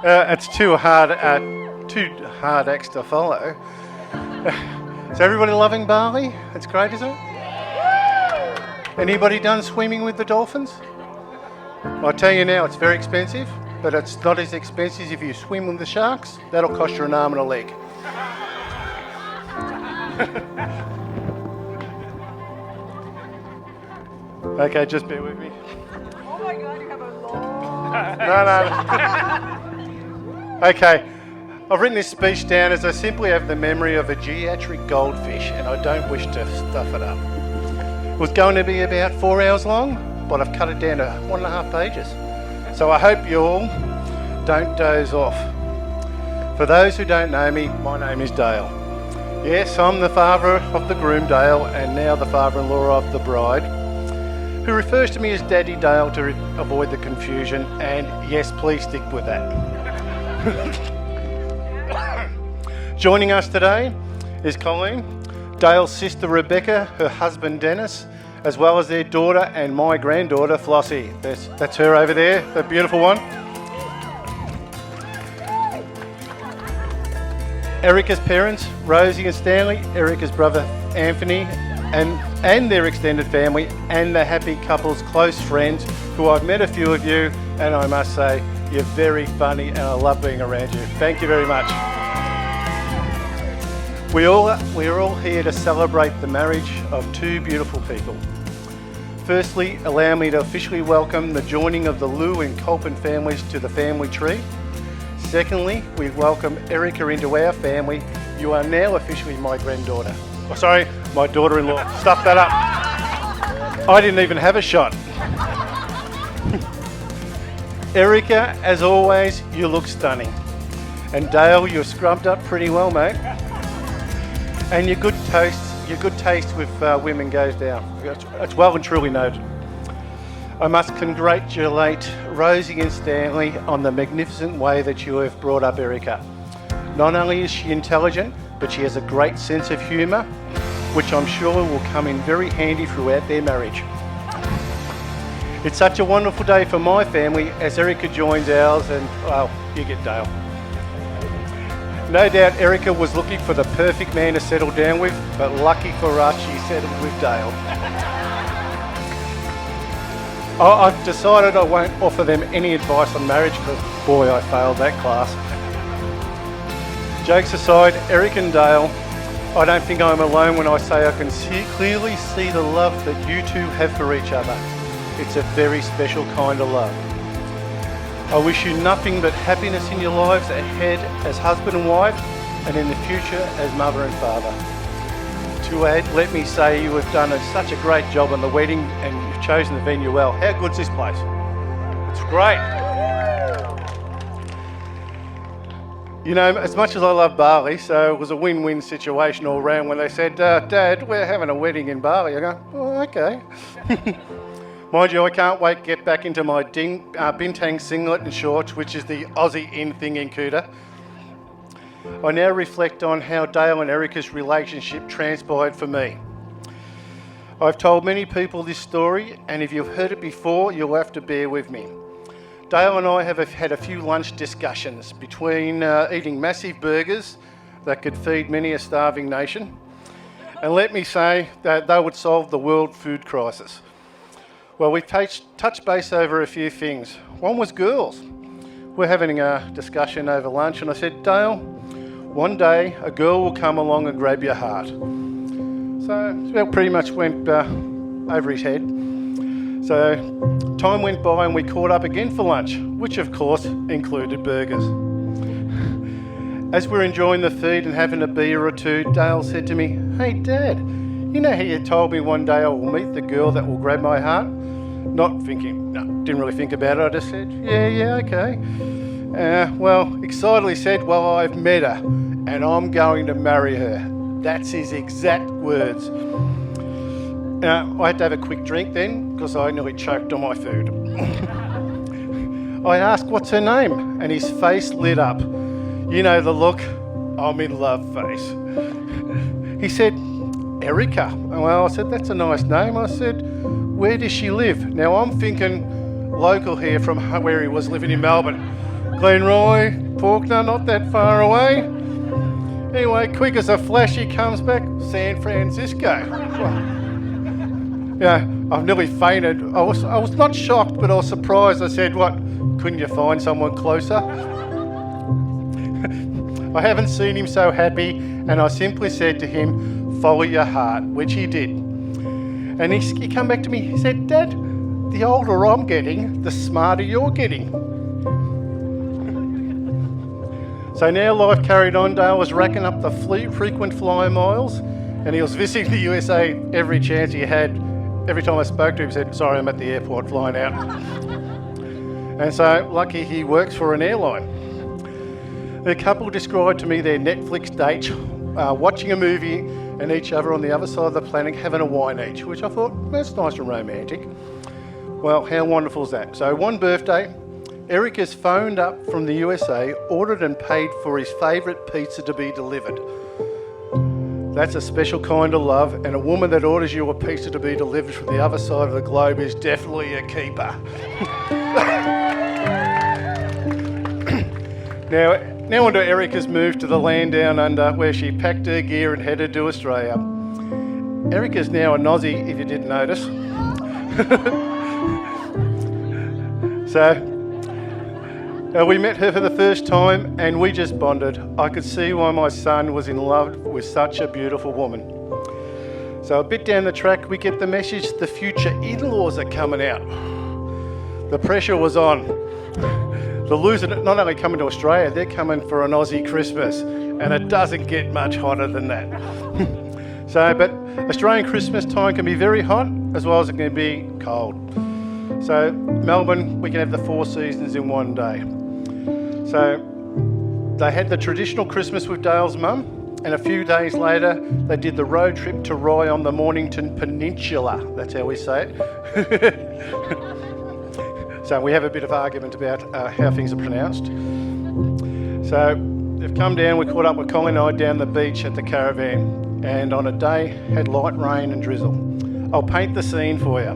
It's too hard acts to follow. Is everybody loving Bali? It's great, isn't it? Anybody done swimming with the dolphins? I'll tell you now, it's very expensive, but it's not as expensive if you swim with the sharks. That'll cost you an arm and a leg. Okay, just bear with me. Oh my God, you have a long... No. Okay, I've written this speech down as I simply have the memory of a geriatric goldfish and I don't wish to stuff it up. It was going to be about 4 hours long, but I've cut it down to 1.5 pages. So I hope you all don't doze off. For those who don't know me, my name is Dale. Yes, I'm the father of the groom, Dale, and now the father-in-law of the bride, who refers to me as Daddy Dale to avoid the confusion, and yes, please stick with that. Joining us today is Colleen, Dale's sister Rebecca, her husband Dennis, as well as their daughter and my granddaughter Flossie. That's her over there, the beautiful one. Erika's parents, Rosie and Stanley, Erika's brother Anthony, and their extended family, and the happy couple's close friends, who I've met a few of you, and I must say, you're very funny and I love being around you. Thank you very much. We're all here to celebrate the marriage of two beautiful people. Firstly, allow me to officially welcome the joining of the Liu and Colpin families to the family tree. Secondly, we welcome Erika into our family. You are now officially my granddaughter. Oh, sorry, my daughter-in-law. Stuff that up. I didn't even have a shot. Erika, as always, you look stunning. And Dale, you're scrubbed up pretty well, mate. And your good taste with women goes down. It's well and truly noted. I must congratulate Rosie and Stanley on the magnificent way that you have brought up Erika. Not only is she intelligent, but she has a great sense of humour, which I'm sure will come in very handy throughout their marriage. It's such a wonderful day for my family as Erika joins ours and, well, you get Dale. No doubt Erika was looking for the perfect man to settle down with, but lucky for us, she settled with Dale. I've decided I won't offer them any advice on marriage because, boy, I failed that class. Jokes aside, Eric and Dale, I don't think I'm alone when I say I can clearly see the love that you two have for each other. It's a very special kind of love. I wish you nothing but happiness in your lives ahead as husband and wife, and in the future as mother and father. To add, let me say you have done such a great job on the wedding and you've chosen the venue well. How good's this place? It's great. You know, as much as I love Bali, so it was a win-win situation all round when they said, Dad, we're having a wedding in Bali. I go, oh, okay. Mind you, I can't wait to get back into my bintang singlet and shorts, which is the Aussie in thing in Kuta. I now reflect on how Dale and Erika's relationship transpired for me. I've told many people this story, and if you've heard it before, you'll have to bear with me. Dale and I have had a few lunch discussions between eating massive burgers that could feed many a starving nation, and let me say that they would solve the world food crisis. Well, we touched base over a few things. One was girls. We're having a discussion over lunch, and I said, Dale, one day a girl will come along and grab your heart. So that pretty much went over his head. So time went by and we caught up again for lunch, which of course included burgers. As we're enjoying the feed and having a beer or two, Dale said to me, hey Dad, you know how you told me one day I will meet the girl that will grab my heart? Not thinking, no, didn't really think about it, I just said, yeah, okay. Well, excitedly said, well, I've met her and I'm going to marry her. That's his exact words. I had to have a quick drink then because I nearly choked on my food. I asked, what's her name? And his face lit up. You know the look, I'm in love face. He said, Erika. Well, I said, that's a nice name. I said, where does she live? Now I'm thinking local here from where he was living in Melbourne. Glenroy, Faulkner, not that far away. Anyway, quick as a flash, he comes back, San Francisco. Yeah, I've nearly fainted. I was not shocked, but I was surprised. I said, what, couldn't you find someone closer? I haven't seen him so happy, and I simply said to him, follow your heart, which he did. And he come back to me, he said, Dad, the older I'm getting, the smarter you're getting. So now life carried on. Dale was racking up the frequent flyer miles, and he was visiting the USA every chance he had. Every time I spoke to him, he said, sorry, I'm at the airport flying out. And so, lucky he works for an airline. The couple described to me their Netflix date, watching a movie and each other on the other side of the planet having a wine each, which I thought, that's nice and romantic. Well, how wonderful is that? So one birthday, Erika's phoned up from the USA, ordered and paid for his favourite pizza to be delivered. That's a special kind of love, and a woman that orders you a pizza to be delivered from the other side of the globe is definitely a keeper. Now on to Erika's move to the land down under, where she packed her gear and headed to Australia. Erika's now an Aussie, if you didn't notice. So, we met her for the first time and we just bonded. I could see why my son was in love with such a beautiful woman. So a bit down the track, we get the message the future in-laws are coming out. The pressure was on. The loser not only coming to Australia, they're coming for an Aussie Christmas, and it doesn't get much hotter than that. But Australian Christmas time can be very hot as well as it can be cold. So Melbourne, we can have the 4 seasons in one day. So they had the traditional Christmas with Dale's mum, and a few days later they did the road trip to Rye on the Mornington Peninsula. That's how we say it. So we have a bit of argument about how things are pronounced. So they've come down, we caught up with Colin and I down the beach at the caravan, and on a day had light rain and drizzle. I'll paint the scene for you.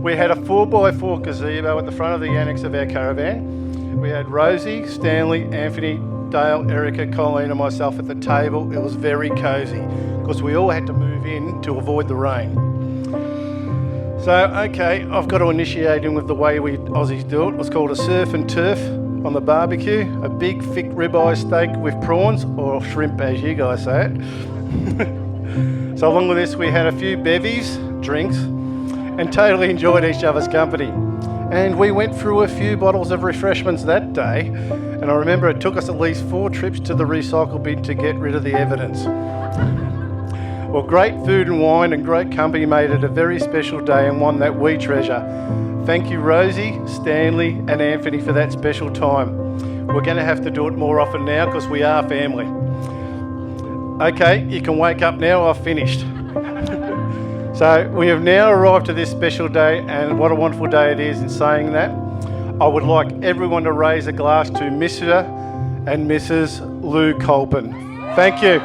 We had a 4x4 gazebo at the front of the annex of our caravan. We had Rosie, Stanley, Anthony, Dale, Erika, Colleen and myself at the table. It was very cosy because we all had to move in to avoid the rain. So, okay, I've got to initiate him with the way we Aussies do it. It's called a surf and turf on the barbecue. A big, thick ribeye steak with prawns, or shrimp as you guys say it. So along with this, we had a few bevies, drinks, and totally enjoyed each other's company. And we went through a few bottles of refreshments that day, and I remember it took us at least 4 trips to the recycle bin to get rid of the evidence. Well, great food and wine and great company made it a very special day, and one that we treasure. Thank you, Rosie, Stanley and Anthony, for that special time. We're going to have to do it more often now because we are family. Okay, you can wake up now, I've finished. So we have now arrived to this special day, and what a wonderful day it is. In saying that, I would like everyone to raise a glass to Mr. and Mrs. Lou Colpin. Thank you.